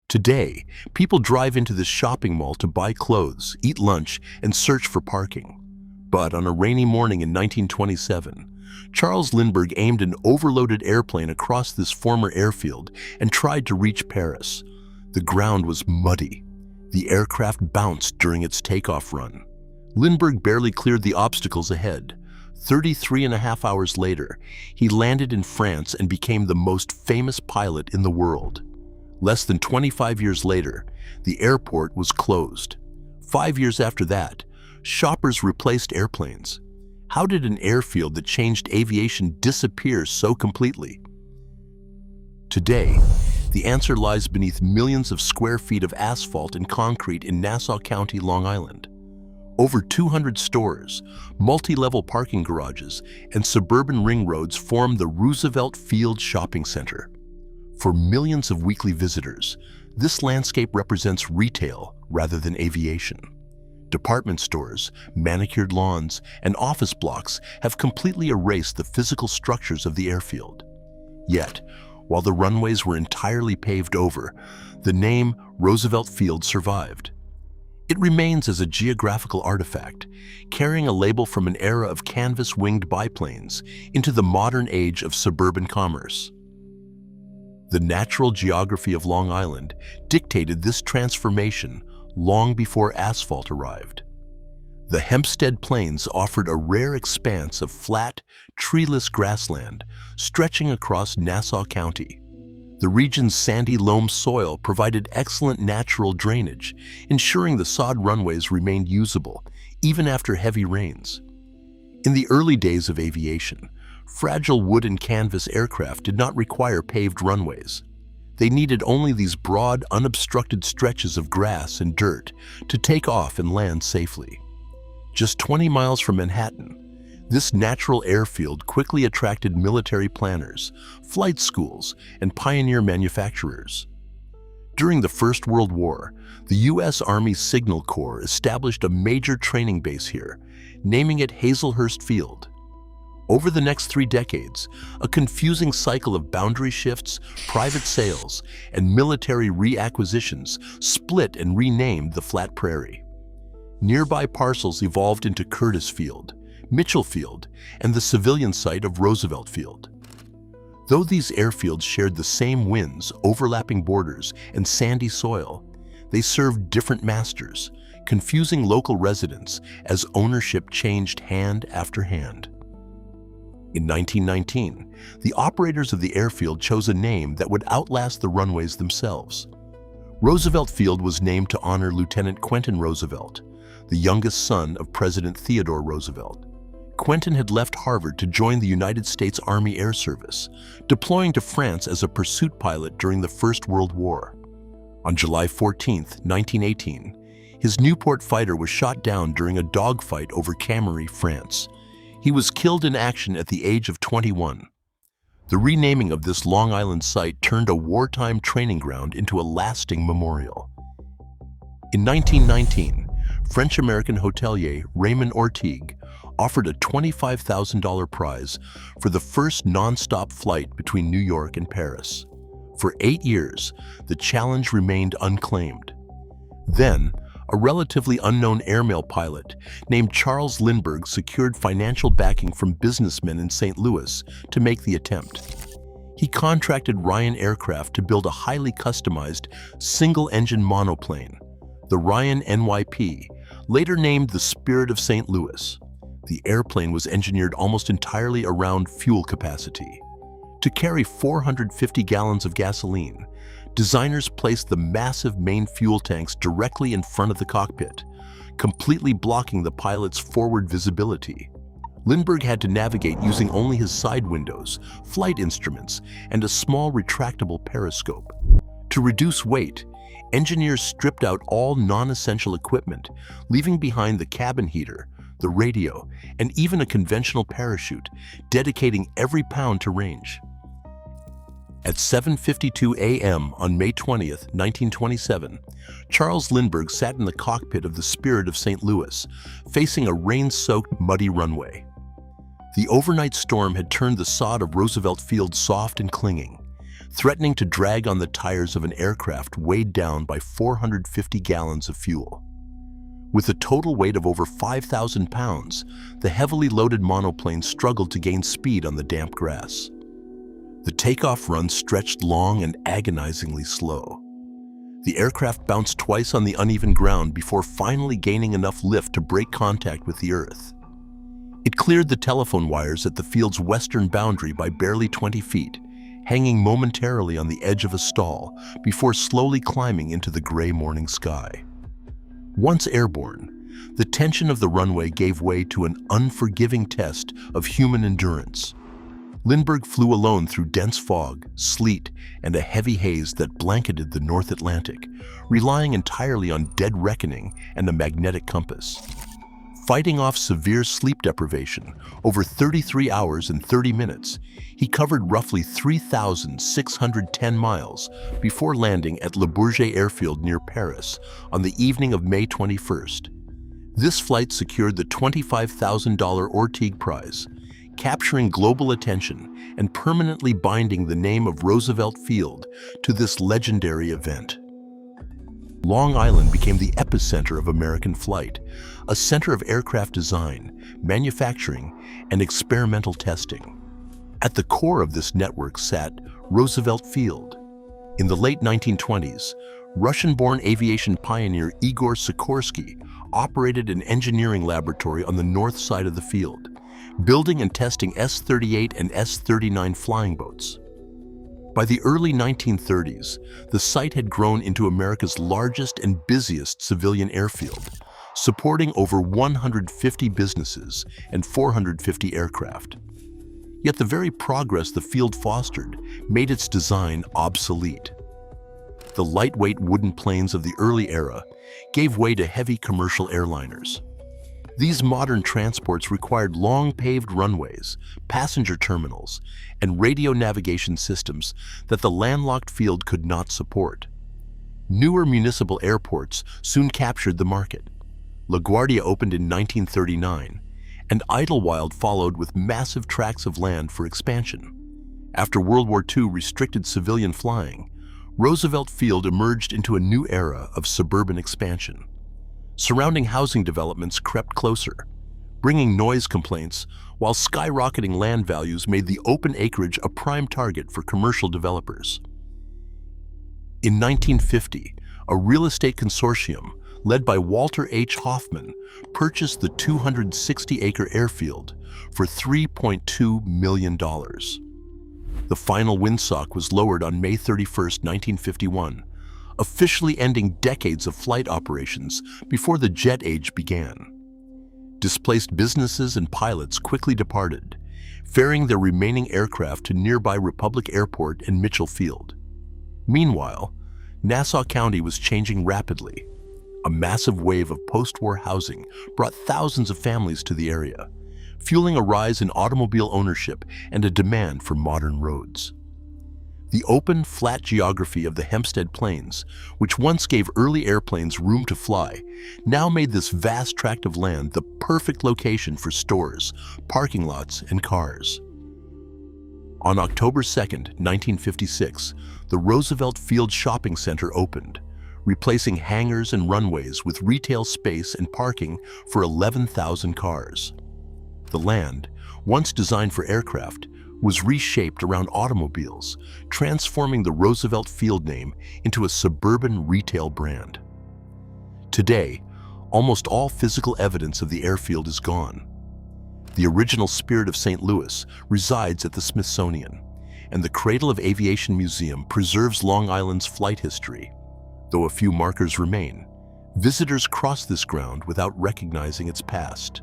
Today, people drive into this shopping mall to buy clothes, eat lunch, and search for parking. But on a rainy morning in 1927, Charles Lindbergh aimed an overloaded airplane across this former airfield and tried to reach Paris. The ground was muddy. The aircraft bounced during its takeoff run. Lindbergh barely cleared the obstacles ahead. 33.5 hours later, he landed in France and became the most famous pilot in the world. Less than 25 years later, the airport was closed. 5 years after that, shoppers replaced airplanes. How did an airfield that changed aviation disappear so completely? Today, the answer lies beneath millions of square feet of asphalt and concrete in Nassau County, Long Island. Over 200 stores, multi-level parking garages, and suburban ring roads form the Roosevelt Field shopping center. For millions of weekly visitors, this landscape represents retail rather than aviation. Department stores, manicured lawns, and office blocks have completely erased the physical structures of the airfield. Yet, while the runways were entirely paved over, the name Roosevelt Field survived. It remains as a geographical artifact, carrying a label from an era of canvas-winged biplanes into the modern age of suburban commerce. The natural geography of Long Island dictated this transformation long before asphalt arrived. The Hempstead Plains offered a rare expanse of flat, treeless grassland stretching across Nassau County. The region's sandy loam soil provided excellent natural drainage, ensuring the sod runways remained usable even after heavy rains. In the early days of aviation, fragile wood and canvas aircraft did not require paved runways. They needed only these broad, unobstructed stretches of grass and dirt to take off and land safely. Just 20 miles from Manhattan, this natural airfield quickly attracted military planners, flight schools, and pioneer manufacturers. During the First World War, the U.S. Army Signal Corps established a major training base here, naming it Hazelhurst Field. Over the next 3 decades, a confusing cycle of boundary shifts, private sales, and military reacquisitions split and renamed the flat prairie. Nearby parcels evolved into Curtis Field, Mitchel Field, and the civilian site of Roosevelt Field. Though these airfields shared the same winds, overlapping borders, and sandy soil, they served different masters, confusing local residents as ownership changed hand after hand. In 1919, the operators of the airfield chose a name that would outlast the runways themselves. Roosevelt Field was named to honor Lieutenant Quentin Roosevelt, the youngest son of President Theodore Roosevelt. Quentin had left Harvard to join the United States Army Air Service, deploying to France as a pursuit pilot during the First World War. On July 14, 1918, his Newport fighter was shot down during a dogfight over Camery, France. He was killed in action at the age of 21. The renaming of this Long Island site turned a wartime training ground into a lasting memorial. In 1919, French-American hotelier Raymond Orteig offered a $25,000 prize for the first nonstop flight between New York and Paris. For 8 years, the challenge remained unclaimed. Then, a relatively unknown airmail pilot named Charles Lindbergh secured financial backing from businessmen in St. Louis to make the attempt. He contracted Ryan Aircraft to build a highly customized, single-engine monoplane, the Ryan NYP, later named the Spirit of St. Louis. The airplane was engineered almost entirely around fuel capacity. To carry 450 gallons of gasoline, designers placed the massive main fuel tanks directly in front of the cockpit, completely blocking the pilot's forward visibility. Lindbergh had to navigate using only his side windows, flight instruments, and a small retractable periscope. To reduce weight, engineers stripped out all non-essential equipment, leaving behind the cabin heater, the radio, and even a conventional parachute, dedicating every pound to range. At 7:52 a.m. on May 20, 1927, Charles Lindbergh sat in the cockpit of the Spirit of St. Louis, facing a rain-soaked, muddy runway. The overnight storm had turned the sod of Roosevelt Field soft and clinging. threatening to drag on the tires of an aircraft weighed down by 450 gallons of fuel. With a total weight of over 5,000 pounds, the heavily loaded monoplane struggled to gain speed on the damp grass. The takeoff run stretched long and agonizingly slow. The aircraft bounced twice on the uneven ground before finally gaining enough lift to break contact with the earth. It cleared the telephone wires at the field's western boundary by barely 20 feet, hanging momentarily on the edge of a stall before slowly climbing into the gray morning sky. Once airborne, the tension of the runway gave way to an unforgiving test of human endurance. Lindbergh flew alone through dense fog, sleet, and a heavy haze that blanketed the North Atlantic, relying entirely on dead reckoning and a magnetic compass. Fighting off severe sleep deprivation, over 33 hours and 30 minutes, he covered roughly 3,610 miles before landing at Bourget airfield near Paris on the evening of May 21st. This flight secured the $25,000 Orteig prize, capturing global attention and permanently binding the name of Roosevelt Field to this legendary event. Long Island became the epicenter of American flight, a center of aircraft design, manufacturing, and experimental testing. At the core of this network sat Roosevelt Field. In the late 1920s, Russian-born aviation pioneer Igor Sikorsky operated an engineering laboratory on the north side of the field, building and testing S-38 and S-39 flying boats. By the early 1930s, the site had grown into America's largest and busiest civilian airfield, supporting over 150 businesses and 450 aircraft. Yet the very progress the field fostered made its design obsolete. The lightweight wooden planes of the early era gave way to heavy commercial airliners. These modern transports required long paved runways, passenger terminals, and radio navigation systems that the landlocked field could not support. Newer municipal airports soon captured the market. LaGuardia opened in 1939, and Idlewild followed with massive tracts of land for expansion. After World War II restricted civilian flying, Roosevelt Field emerged into a new era of suburban expansion. Surrounding housing developments crept closer, bringing noise complaints, while skyrocketing land values made the open acreage a prime target for commercial developers. In 1950, a real estate consortium led by Walter H. Hoffman purchased the 260-acre airfield for $3.2 million. The final windsock was lowered on May 31, 1951, officially ending decades of flight operations before the jet age began. Displaced businesses and pilots quickly departed, ferrying their remaining aircraft to nearby Republic Airport and Mitchel Field. Meanwhile, Nassau County was changing rapidly. A massive wave of post-war housing brought thousands of families to the area, fueling a rise in automobile ownership and a demand for modern roads. The open, flat geography of the Hempstead Plains, which once gave early airplanes room to fly, now made this vast tract of land the perfect location for stores, parking lots, and cars. On October 2, 1956, the Roosevelt Field Shopping Center opened, replacing hangars and runways with retail space and parking for 11,000 cars. The land, once designed for aircraft, was reshaped around automobiles, transforming the Roosevelt Field name into a suburban retail brand. Today, almost all physical evidence of the airfield is gone. The original spirit of St. Louis resides at the Smithsonian, and the Cradle of Aviation Museum preserves Long Island's flight history. Though a few markers remain, visitors cross this ground without recognizing its past.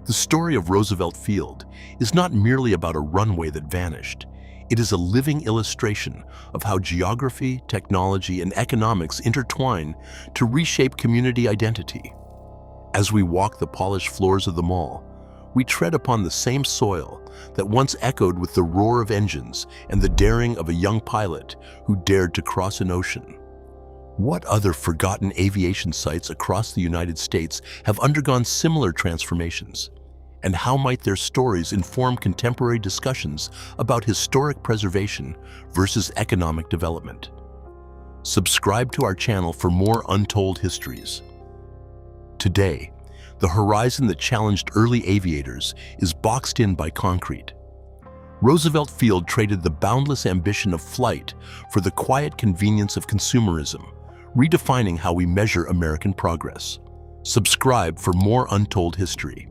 The story of Roosevelt Field is not merely about a runway that vanished. It is a living illustration of how geography, technology, and economics intertwine to reshape community identity. As we walk the polished floors of the mall, we tread upon the same soil that once echoed with the roar of engines and the daring of a young pilot who dared to cross an ocean. What other forgotten aviation sites across the United States have undergone similar transformations? And how might their stories inform contemporary discussions about historic preservation versus economic development? Subscribe to our channel for more untold histories. Today, the horizon that challenged early aviators is boxed in by concrete. Roosevelt Field traded the boundless ambition of flight for the quiet convenience of consumerism, redefining how we measure American progress. Subscribe for more untold history.